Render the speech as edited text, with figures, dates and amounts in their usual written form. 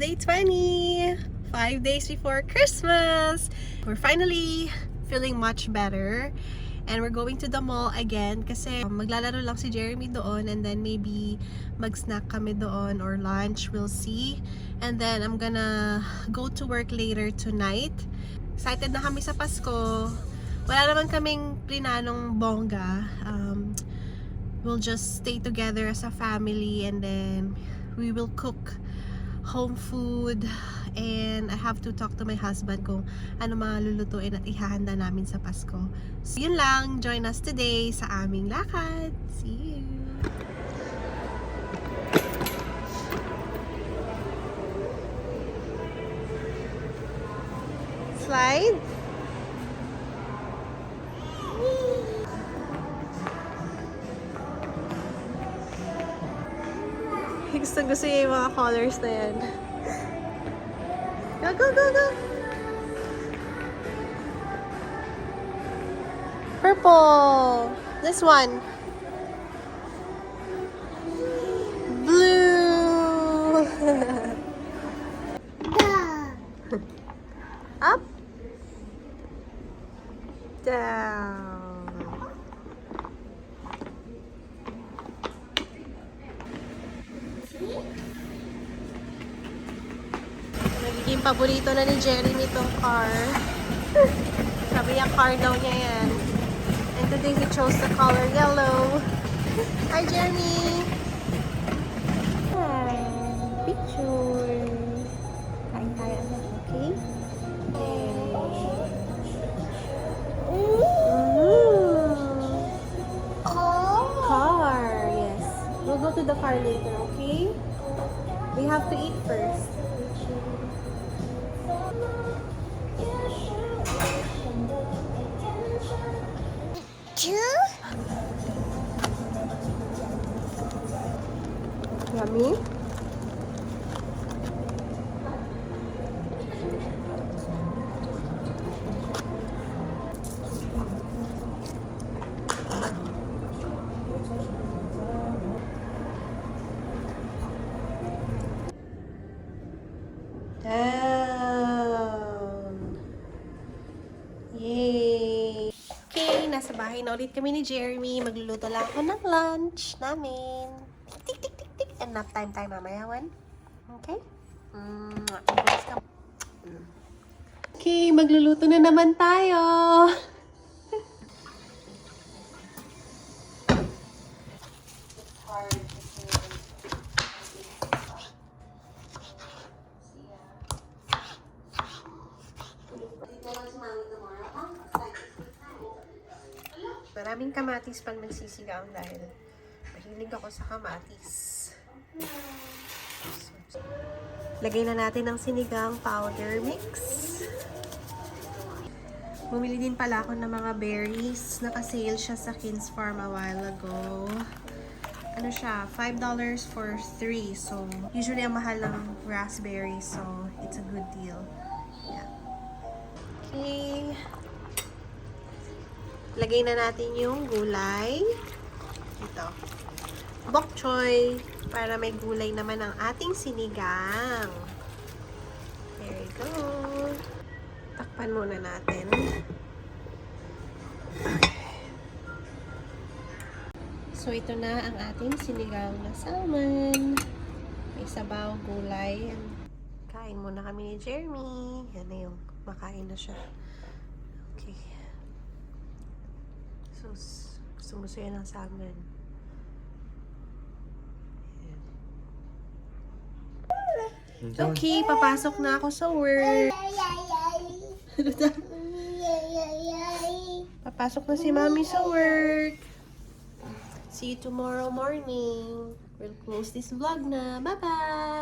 day 20! 5 days before Christmas! We're finally feeling much better. And we're going to the mall again kasi maglalaro lang si Jeremy doon and then maybe mag-snack kami doon or lunch, we'll see. And then I'm gonna go to work later tonight. Excited na kami sa Pasko. Wala naman kaming plinanong bongga. We'll just stay together as a family and then we will cook home food and I have to talk to my husband kung ano mga lulutuin at ihahanda namin sa Pasko. So yun lang, join us today sa aming lakad. See you! Slide? Gusto niya yung mga colors na yan. Go, go, go, go! Purple! This one. Blue! Up. Down. Nagiging paborito na ni Jeremy itong car. Sabi niya car daw niya yan. And today he chose the color yellow. Hi Jeremy! Hi! Picture! Kain tayo na, okay? Car! Yes. We'll go to the car later, okay? We have to eat first. Yummy. Down. Yay! Okay, nasa bahay na ulit kami ni Jeremy. Magluluto lang ako ng lunch namin. Tik, tik, tik, tik. And nap time tayo mamaya, Wan. Okay? Okay, magluluto na naman tayo. Maraming kamatis pag nagsisigaw dahil mahilig ako sa kamatis. Lagay na natin ang sinigang powder mix. Bumili din pala ako ng mga berries. Naka-sale siya sa Kins Farm a while ago. Ano siya? $5 for 3. So, usually ang mahal ng raspberries. So, it's a good deal. Yeah. Okay. Lagay na natin yung gulay. Ito. Bok choy. Para may gulay naman ang ating sinigang. There you go. Takpan muna natin. So, ito na ang ating sinigang na salmon. May sabaw, gulay. Kain muna kami ni Jeremy. Yan na yung makain na siya. Okay. So, gusto yan ng salmon. Okay, papasok na ako sa work. Papasok na si Mommy sa work. See you tomorrow morning. We'll close this vlog na. Bye-bye!